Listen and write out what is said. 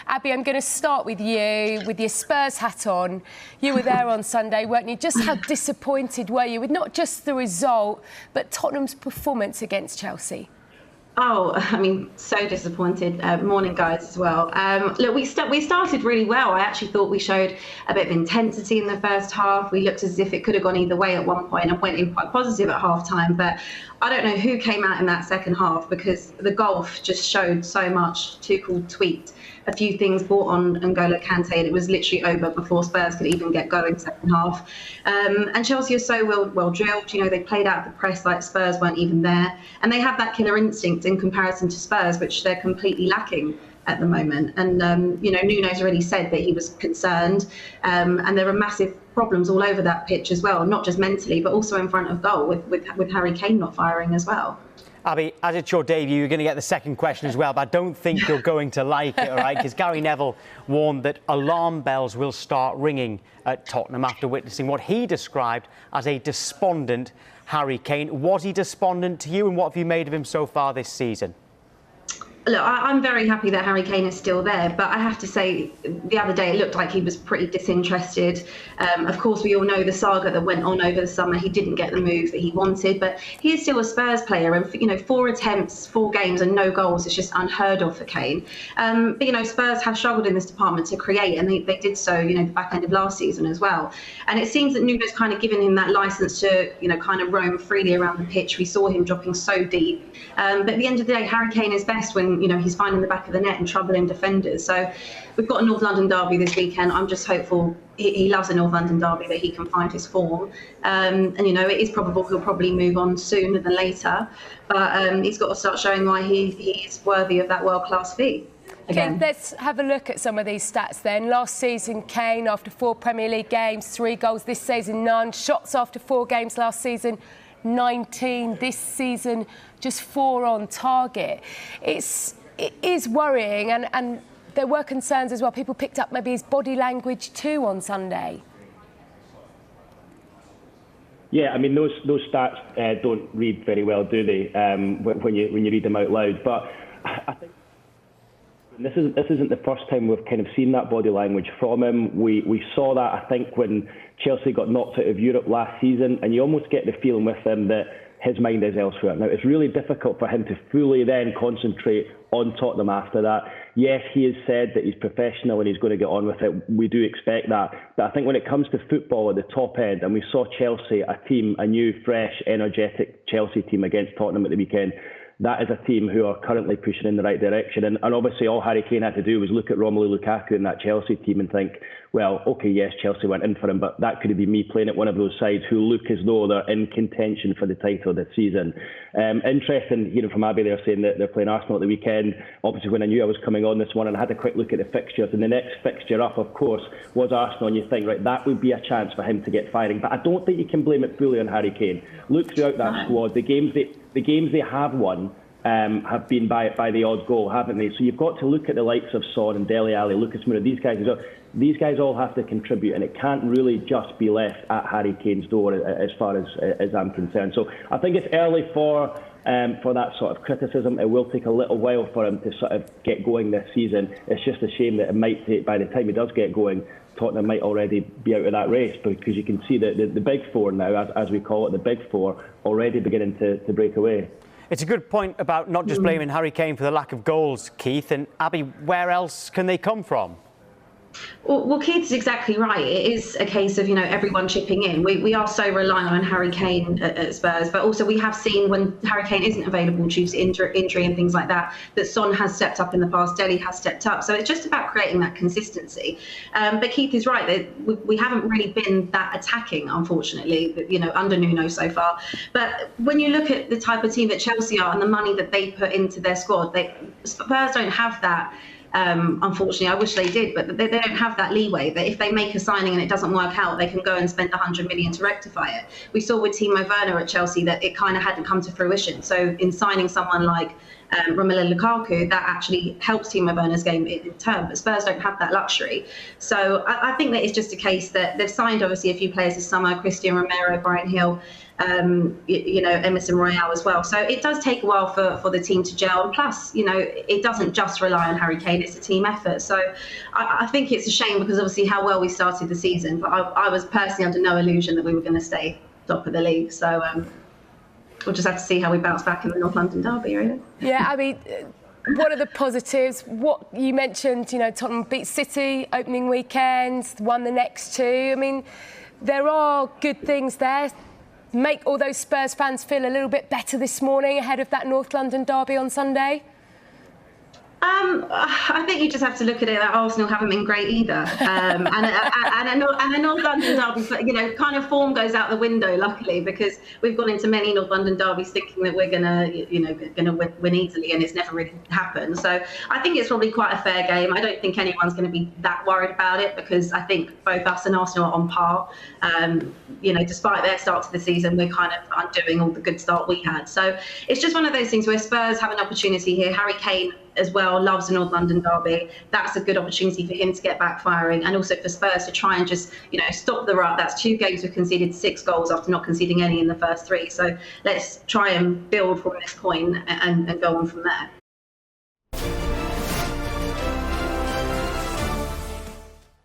Abby, I'm going to start with you, with your Spurs hat on. You were there on Sunday, weren't you? Just how disappointed were you with not just the result, but Tottenham's performance against Chelsea? Oh, I mean, so disappointed. Morning, guys, as well. Look, we started really well. I actually thought we showed a bit of intensity in the first half. We looked as if it could have gone either way at one point and went in quite positive at half-time. But I don't know who came out in that second half, because the golf just showed so much. Tuchel tweaked a few things, brought on N'Golo Kante, and it was literally over before Spurs could even get going second half. And Chelsea are so well drilled. You know, they played out the press like Spurs weren't even there. And they have that killer instinct in comparison to Spurs, which they're completely lacking at the moment. And, you know, Nuno's already said that he was concerned. And there are massive problems all over that pitch as well, not just mentally, but also in front of goal with Harry Kane not firing as well. Abby, as it's your debut, you're going to get the second question as well, but I don't think you're going to like it, all right? Because Gary Neville warned that alarm bells will start ringing at Tottenham after witnessing what he described as a despondent Harry Kane. Was he despondent to you, and what have you made of him so far this season? Look, I'm very happy that Harry Kane is still there, but I have to say, the other day it looked like he was pretty disinterested. Of course, we all know the saga that went on over the summer. He didn't get the move that he wanted, but he is still a Spurs player. And, you know, 4 attempts, 4 games and no goals is just unheard of for Kane. But, you know, Spurs have struggled in this department to create, and they did so, you know, the back end of last season as well. And it seems that Nuno's kind of given him that licence to, you know, kind of roam freely around the pitch. We saw him dropping so deep. But at the end of the day, Harry Kane is best when, you know, he's finding the back of the net and troubling defenders. So we've got a North London derby this weekend. I'm just hopeful, he loves a North London derby, that he can find his form. And, you know, it is probable he'll probably move on sooner than later. But he's got to start showing why he is worthy of that world-class fee. Okay, let's have a look at some of these stats then. Last season, Kane, after 4 Premier League games, 3 goals. This season, none. Shots after 4 games last season, 19. This season, just 4 on target. It is worrying, and there were concerns as well. People picked up maybe his body language too on Sunday. Yeah, I mean, those stats don't read very well, do they, when you read them out loud? But I think this isn't the first time we've kind of seen that body language from him. We saw that, I think, when Chelsea got knocked out of Europe last season, and you almost get the feeling with him that his mind is elsewhere. Now, it's really difficult for him to fully then concentrate on Tottenham after that. Yes, he has said that he's professional and he's going to get on with it. We do expect that. But I think when it comes to football at the top end, and we saw Chelsea, a new, fresh, energetic Chelsea team against Tottenham at the weekend, that is a team who are currently pushing in the right direction. And obviously all Harry Kane had to do was look at Romelu Lukaku in that Chelsea team and think, well, OK, yes, Chelsea went in for him, but that could have been me playing at one of those sides who look as though they're in contention for the title this season. Interesting hearing from Abby there saying that they're playing Arsenal at the weekend. Obviously, when I knew I was coming on this morning, I had a quick look at the fixtures, and the next fixture up, of course, was Arsenal, and you think, right, that would be a chance for him to get firing. But I don't think you can blame it fully on Harry Kane. Look throughout that squad, the games they have won have been by the odd goal, haven't they? So you've got to look at the likes of Son and Dele Alli, Lucas Moura, these guys. These guys all have to contribute, and it can't really just be left at Harry Kane's door as far as I'm concerned. So I think it's early for that sort of criticism. It will take a little while for him to sort of get going this season. It's just a shame that it might take, by the time he does get going, Tottenham might already be out of that race, because you can see that the big four now, as we call it, the big four, already beginning to break away. It's a good point about not just blaming Harry Kane for the lack of goals, Keith. And Abby, where else can they come from? Well, Keith is exactly right. It is a case of, you know, everyone chipping in. We are so reliant on Harry Kane at Spurs, but also we have seen when Harry Kane isn't available due to injury and things like that, that Son has stepped up in the past, Dele has stepped up. So it's just about creating that consistency. But Keith is right that we haven't really been that attacking, unfortunately, you know, under Nuno so far. But when you look at the type of team that Chelsea are and the money that they put into their squad, Spurs don't have that. Unfortunately, I wish they did, but they don't have that leeway that if they make a signing and it doesn't work out, they can go and spend 100 million to rectify it. We saw with Timo Werner at Chelsea that it kind of hadn't come to fruition. So in signing someone like Romelu Lukaku, that actually helps Timo Werner's game in turn. But Spurs don't have that luxury. So I think that it's just a case that they've signed obviously a few players this summer: Christian Romero, Brian Hill, Emerson Royale as well. So it does take a while for the team to gel. And plus, it doesn't just rely on Harry Kane, it's a team effort. So I think it's a shame because obviously how well we started the season, but I was personally under no illusion that we were going to stay top of the league. So we'll just have to see how we bounce back in the North London derby, really. Yeah, I mean, what are the positives? What you mentioned, Tottenham beat City opening weekend, won the next two. I mean, there are good things there. Make all those Spurs fans feel a little bit better this morning ahead of that North London derby on Sunday? I think you just have to look at it that Arsenal haven't been great either, and a North London derby, kind of form goes out the window. Luckily, because we've gone into many North London derbies thinking that we're gonna win easily, and it's never really happened. So I think it's probably quite a fair game. I don't think anyone's going to be that worried about it because I think both us and Arsenal are on par. Despite their start to the season, we're kind of undoing all the good start we had. So it's just one of those things where Spurs have an opportunity here. Harry Kane as well loves the North London derby. That's a good opportunity for him to get back firing, and also for Spurs to try and just stop the rut. That's 2 games we've conceded 6 goals after not conceding any in the first 3. So let's try and build from this point and go on from there.